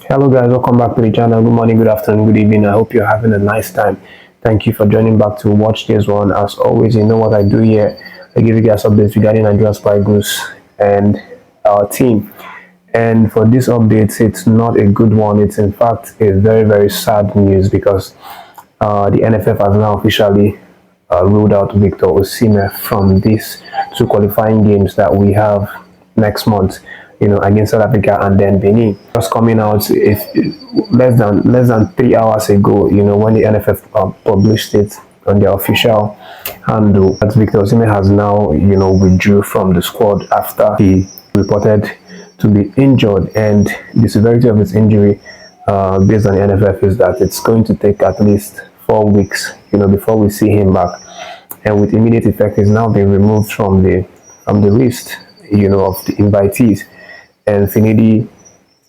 Hello guys, welcome back to the channel. Good morning, good afternoon, good evening. I hope you're having a nice time. Thank you for joining back to watch this one. As always, you know what I do here. I give you guys updates regarding Nigeria's Spygos and our team. And for this update, it's not a good one. It's in fact a very sad news because the NFF has now officially ruled out Victor Osimhen from these two qualifying games that we have next month, against South Africa and then Benin. Just coming out if less than 3 hours ago, when the NFF published it on their official handle that Victor Osimhen has now, withdrew from the squad after he reported to be injured, and the severity of his injury, based on the NFF, is that it's going to take at least 4 weeks, before we see him back. And with immediate effect, he's now been removed from the list, of the invitees. And Finidi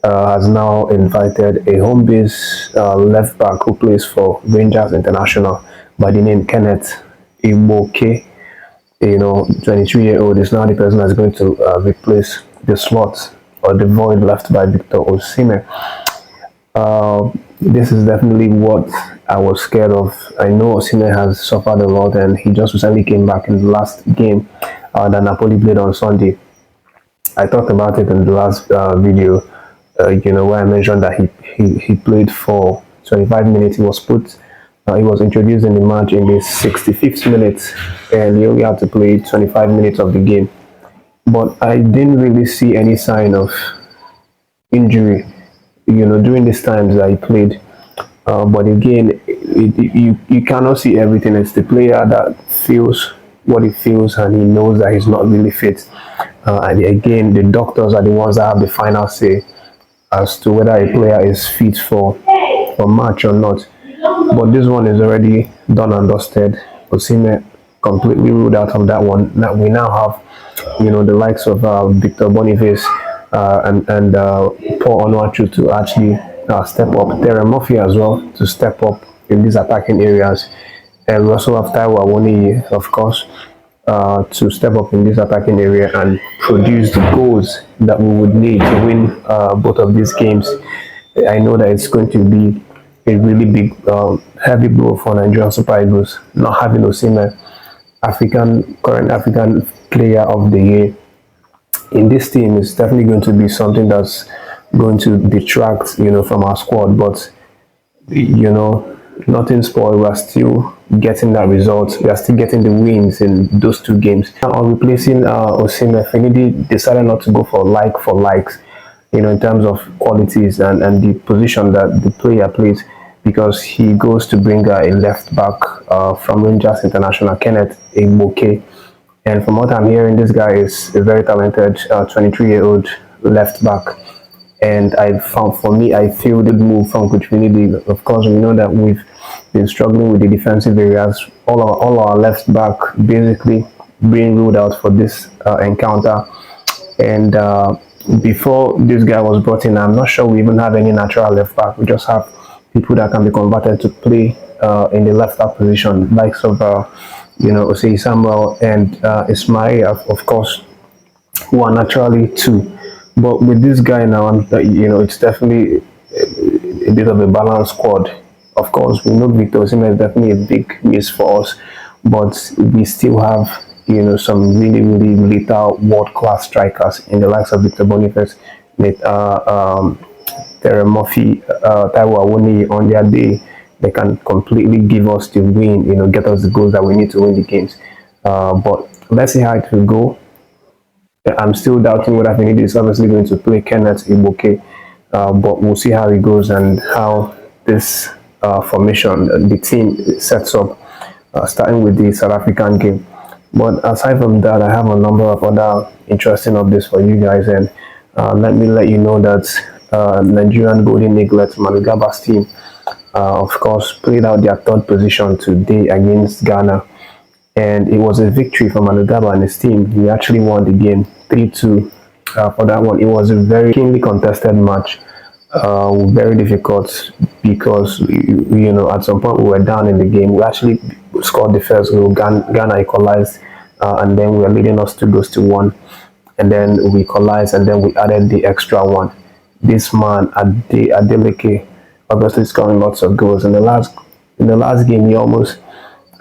has now invited a home base left back who plays for Rangers International by the name Kenneth Iwoke. 23-year-old is now the person that's going to replace the slot or the void left by Victor Osimhen. This is definitely what I was scared of. I know Osimhen has suffered a lot, and he just recently came back in the last game that Napoli played on Sunday. I talked about it in the last video, where I mentioned that he played for 25 minutes. He was introduced in the match in the 65th minute, and he only had to play 25 minutes of the game. But I didn't really see any sign of injury, during these times that he played. But again, you cannot see everything. It's the player that feels what he feels, and he knows that he's not really fit. And again, the doctors are the ones that have the final say as to whether a player is fit for match or not. But this one is already done and dusted. Osimhen completely ruled out of that one. Now we now have, the likes of Victor Boniface and Paul Onuachu to actually step up. Terry Murphy as well to step up in these attacking areas. And we also have Taiwo Awoniyi, of course, to step up in this attacking area and produce the goals that we would need to win both of these games. I know that it's going to be a really big, heavy blow for Nigerian Super Eagles not having Osimhen, current African Player of the Year in this team. Is definitely going to be something that's going to detract, from our squad. But nothing spoiled. We are still getting that result. We are still getting the wins in those two games. Now, on replacing Osimhen, Finidi decided not to go for likes, in terms of qualities and the position that the player plays, because he goes to bring a left back from Rangers International, Kenneth Iwoke. And from what I'm hearing, this guy is a very talented 23-year-old left back. And I feel the move from Coach Finidi. Of course, we know that we've been struggling with the defensive areas. All our left back basically being ruled out for this encounter. And before this guy was brought in, I'm not sure we even have any natural left back. We just have people that can be converted to play in the left back position, likes of Osei Samuel and Ismail, of course, who are naturally two. But with this guy now, it's definitely a bit of a balanced squad. Of course, we know Victor Osimhen is definitely a big miss for us, but we still have, some really lethal world-class strikers in the likes of Victor Boniface, Terry Murphy, Taiwo Awoniyi. On their day, they can completely give us the win, get us the goals that we need to win the games. But let's see how it will go. I'm still doubting whether Finidi is obviously going to play Kenneth Iwoke, but we'll see how it goes and how this formation, the team sets up, starting with the South African game. But aside from that, I have a number of other interesting updates for you guys, and let me let you know that Nigerian Golden Eaglets, Manugaba's team, of course, played out their third position today against Ghana. And it was a victory for Manugaba and his team. He actually won the game 3-2 for that one. It was a very keenly contested match, very difficult because, at some point we were down in the game. We actually scored the first goal. Ghana equalized, and then we were leading us 2-1. And then we equalized, and then we added the extra one. this man Adeleke obviously scoring lots of goals. In the last game, he almost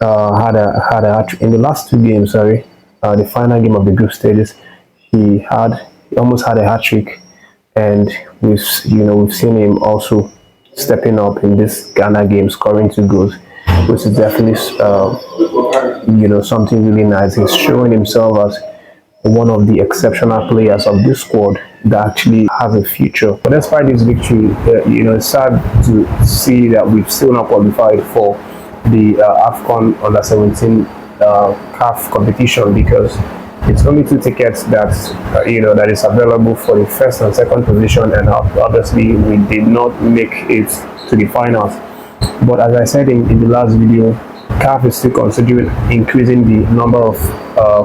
had a hat trick. In the last two games. Sorry, the final game of the group stages, he almost had a hat trick, and we've seen him also stepping up in this Ghana game, scoring two goals, which is definitely something really nice. He's showing himself as one of the exceptional players of this squad that actually has a future. But despite this victory, it's sad to see that we've still not qualified for the AFCON under 17 CAF competition, because it's only two tickets that is available for the first and second position, and obviously we did not make it to the finals. But as I said in the last video, CAF is still considering increasing the number of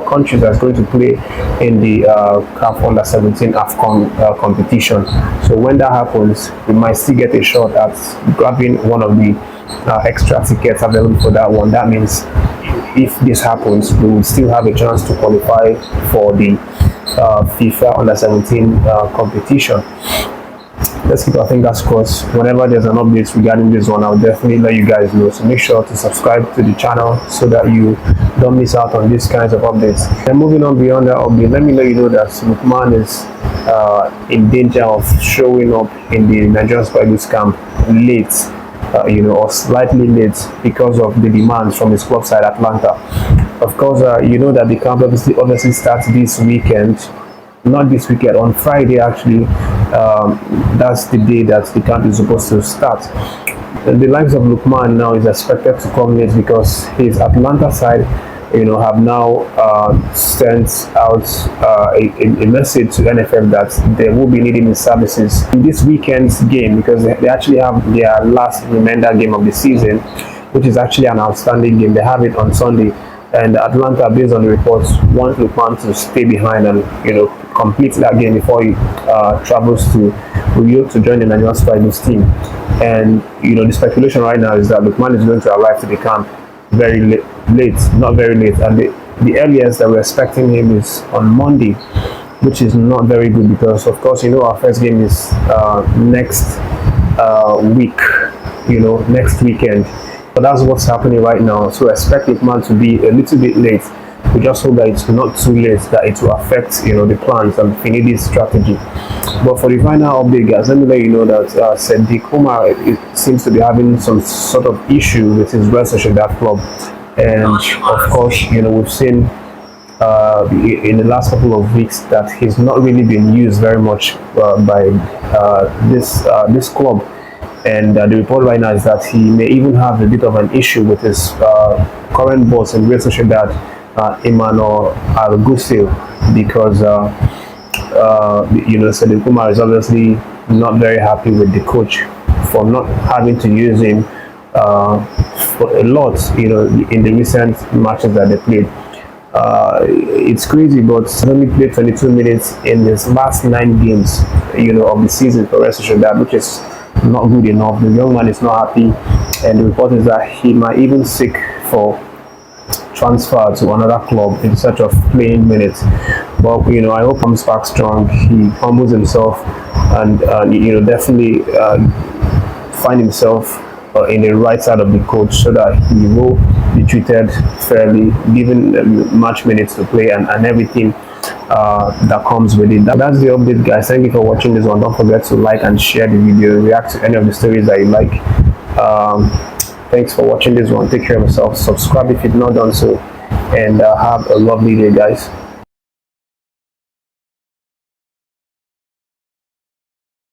countries that's going to play in the CAF under 17 AFCON competition. So when that happens, we might still get a shot at grabbing one of the extra tickets available for that one. That means if this happens, we will still have a chance to qualify for the FIFA under 17 competition. Let's keep our fingers crossed. Whenever there's an update regarding this one, I'll definitely let you guys know. So make sure to subscribe to the channel so that you don't miss out on these kinds of updates. And moving on beyond that update, let me let you know that Lookman is in danger of showing up in the Nigerian Super Eagles camp late, or slightly late, because of the demands from his club side, Atlanta. Of course, you know that the camp obviously starts this weekend. Not this weekend, on Friday actually. That's the day that the camp is supposed to start. The likes of Lookman now is expected to come late because his Atlanta side, have now sent out a message to NFF that they will be needing his services in this weekend's game, because they actually have their last remainder game of the season, which is actually an outstanding game. They have it on Sunday. And Atlanta, based on the reports, wants Lookman to stay behind and complete that game before he travels to Rio to join the Nigerian Super Eagles team. And the speculation right now is that Lookman is going to arrive to the camp very late, not very late, and the earliest that we're expecting him is on Monday, which is not very good because, of course, our first game is next week, next weekend. But that's what's happening right now. So expect Lookman to be a little bit late. We just hope that it's not too late, that it will affect the plans and Finidi's strategy. But for the final update, guys, let me let you know that Sadiq Umar, it seems to be having some sort of issue with his Real Sociedad club. And of course, we've seen in the last couple of weeks that he's not really been used very much by this club. And the report right now is that he may even have a bit of an issue with his current boss in Real Sociedad, Emmanuel Algusil, because Sadiq Umar is obviously not very happy with the coach for not having to use him for a lot, in the recent matches that they played. It's crazy, but he only played 22 minutes in his last 9 games, of the season for Real Sociedad, which is not good enough. The young man is not happy, and the report is that he might even seek for transfer to another club in search of playing minutes. But I hope he comes back strong. He humbles himself and definitely find himself in the right side of the coach, so that he will be treated fairly, given match minutes to play and everything that comes with it. That's the update, guys. Thank you for watching this one. Don't forget to like and share the video, react to any of the stories that you like. Thanks for watching this one. Take care of yourself. Subscribe if you've not done so, and have a lovely day, guys.